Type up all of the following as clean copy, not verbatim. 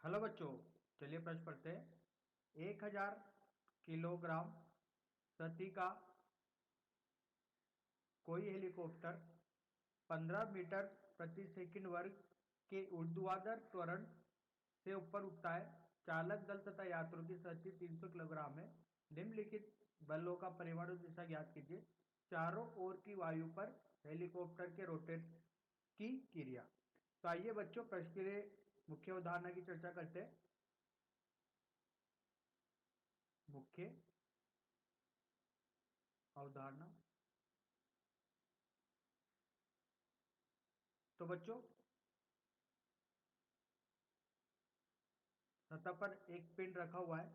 Hello बच्चों, चलिए प्रश्न पढ़ते हैं। 1000 किलोग्राम प्रति का कोई हेलीकॉप्टर 15 मीटर प्रति सेकंड वर्ग के ऊर्ध्वाधर त्वरण से ऊपर उठता है। चालक दल तथा यात्रियों की शक्ति 300 किलोग्राम है। निम्नलिखित बलों का परिमाण दिशा ज्ञात कीजिए। चारों ओर की वायु पर हेलीकॉप्टर के रोटेट की क्रिया। तो आइए बच्चों, प्रश्न के लिए मुख्य उदाहरण की चर्चा करते हैं। मुख्य अवधारणा। तो बच्चों, सतह पर एक पिंड रखा हुआ है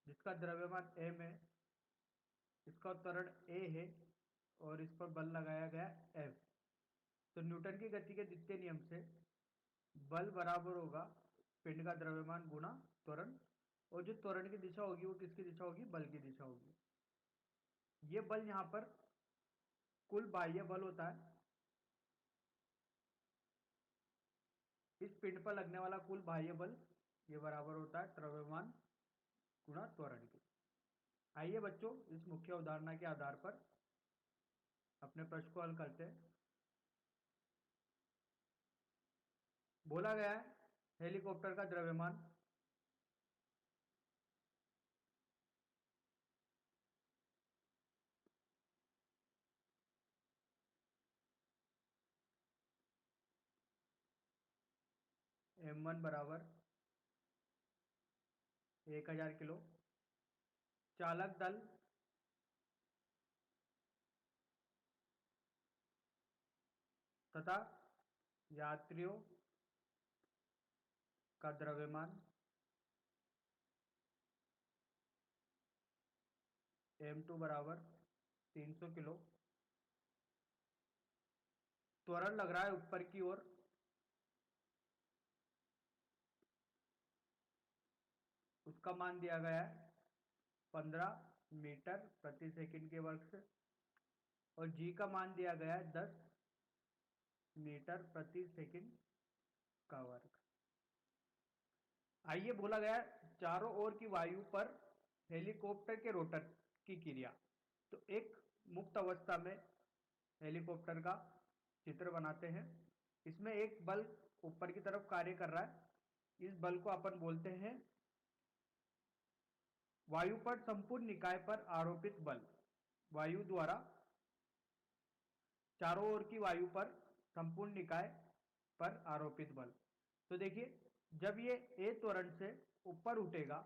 जिसका द्रव्यमान m है, इसका त्वरण a है और इस पर बल लगाया गया F। तो न्यूटन की गति के द्वितीय नियम से बल बराबर होगा पिंड का द्रव्यमान गुना त्वरण, और जो त्वरण की दिशा होगी वो किसकी दिशा होगी? बल की दिशा होगी। ये बल यहां पर कुल बाह्य बल होता है। इस पिंड पर लगने वाला कुल बाह्य बल ये बराबर होता है द्रव्यमान गुणा त्वरण के। आइए बच्चों, इस मुख्य अवधारणा के आधार पर अपने प्रश्न को हल करते हैं। बोला गया है हेलीकॉप्टर का द्रव्यमान m1 बराबर 1000 किलो। चालक दल तथा यात्रियों का द्रव्यमान m2 बराबर 300 किलो। त्वरण लग रहा है ऊपर की ओर, उसका मान दिया गया है 15 मीटर प्रति सेकंड के वर्ग से, और g का मान दिया गया है 10 मीटर प्रति सेकंड का वर्ग। आइए, बोला गया चारों ओर की वायु पर हेलीकॉप्टर के रोटर की क्रिया। तो एक मुक्त अवस्था में हेलीकॉप्टर का चित्र बनाते हैं। इसमें एक बल ऊपर की तरफ कार्य कर रहा है। इस बल को अपन बोलते हैं वायु पर संपूर्ण निकाय पर आरोपित बल। वायु द्वारा चारों ओर की वायु पर संपूर्ण निकाय पर आरोपित बल। तो देखिए, जब ये a त्वरण से ऊपर उठेगा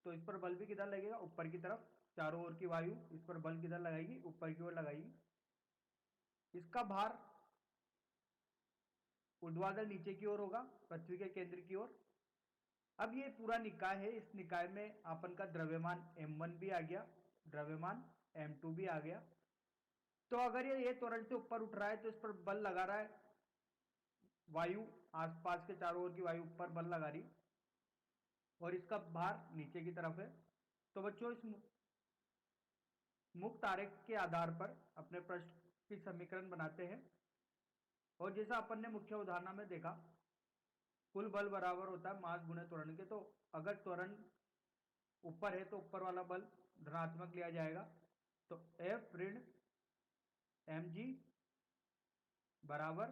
तो इस पर बल भी किधर लगेगा? ऊपर की तरफ। चारों ओर की वायु इस पर बल किधर लगाएगी? ऊपर की ओर लगाएगी। इसका भार ऊर्ध्वाधर नीचे की ओर होगा, पृथ्वी के केंद्र की ओर। अब ये पूरा निकाय है, इस निकाय में अपन का द्रव्यमान m1 भी आ गया, द्रव्यमान m2 भी आ गया। तो अगर ये त्वरण से ऊपर उठ रहा है तो इस पर बल लगा रहा है वायु, आसपास के चारों ओर की वायु ऊपर बल लगा रही, और इसका भार नीचे की तरफ है। तो बच्चों, इस मुक्त आरेख के आधार पर अपने प्रश्न की समीकरण बनाते हैं। और जैसा अपन ने मुख्य उदाहरण में देखा, कुल बल बराबर होता है मास गुणे त्वरण के। तो अगर त्वरण ऊपर है तो ऊपर वाला बल धनात्मक लिया जाएगा। तो F ऋण mg बराबर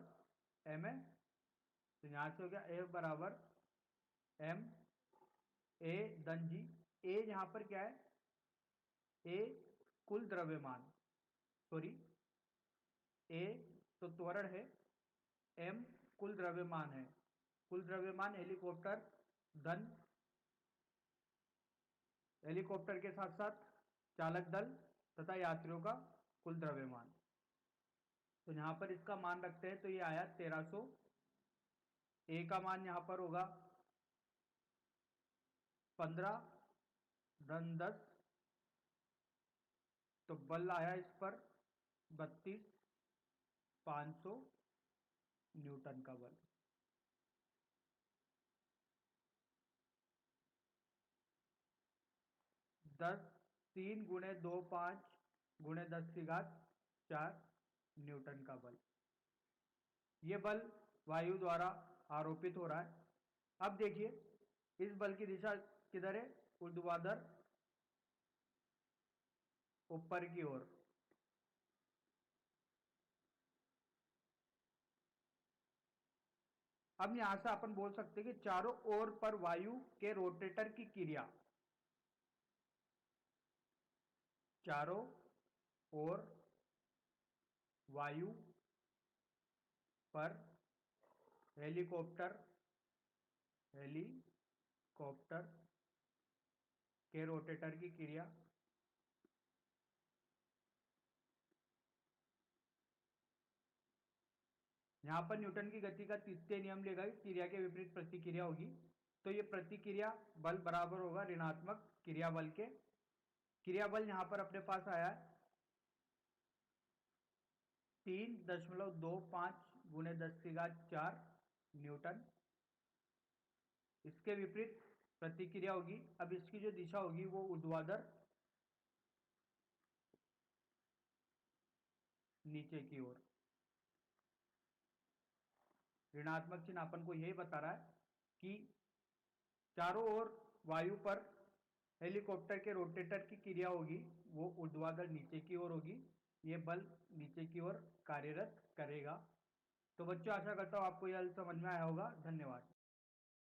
ma। तो यहां से हो गया F बराबर m a धन g। a यहां पर क्या है? a कुल द्रव्यमान, सॉरी, a तो त्वरण है, m कुल द्रव्यमान है। कुल द्रव्यमान हेलीकॉप्टर धन हेलीकॉप्टर के साथ साथ चालक दल तथा यात्रियों का कुल द्रव्यमान। तो यहां पर इसका मान रखते हैं तो ये आया 1300। a का मान यहां पर होगा 15 धन 10। तो बल आया इस पर 32,500 न्यूटन का बल। 10 3 गुणे 2 5 गुणे 10 की घात 4 न्यूटन का बल। ये बल वायु द्वारा आरोपित हो रहा है। अब देखिए इस बल की दिशा किधर है, ऊर्ध्वाधर ऊपर की ओर। अब यहां से अपन बोल सकते हैं कि चारों ओर पर वायु के रोटेटर की क्रिया, चारों ओर वायु पर हेलीकॉप्टर हेलीकॉप्टर के रोटेटर की क्रिया यहां पर न्यूटन की गति का तृतीय नियम लेगा, क्रिया के विपरीत प्रतिक्रिया होगी। तो ये प्रतिक्रिया बल बराबर होगा ऋणात्मक क्रिया बल के। क्रिया बल यहां पर अपने पास आया है 3.25 गुणे 10⁴ न्यूटन। इसके विपरीत प्रतिक्रिया होगी। अब इसकी जो दिशा होगी वो ऊर्ध्वाधर नीचे की ओर। ऋणात्मक चिन्ह अपन को यही बता रहा है कि चारों ओर वायु पर हेलीकॉप्टर के रोटेटर की क्रिया होगी, वो ऊर्ध्वाधर नीचे की ओर होगी। ये बल नीचे की ओर कार्यरत करेगा। तो बच्चों आशा करता हूँ आपको यह समझ में आया होगा। धन्यवाद।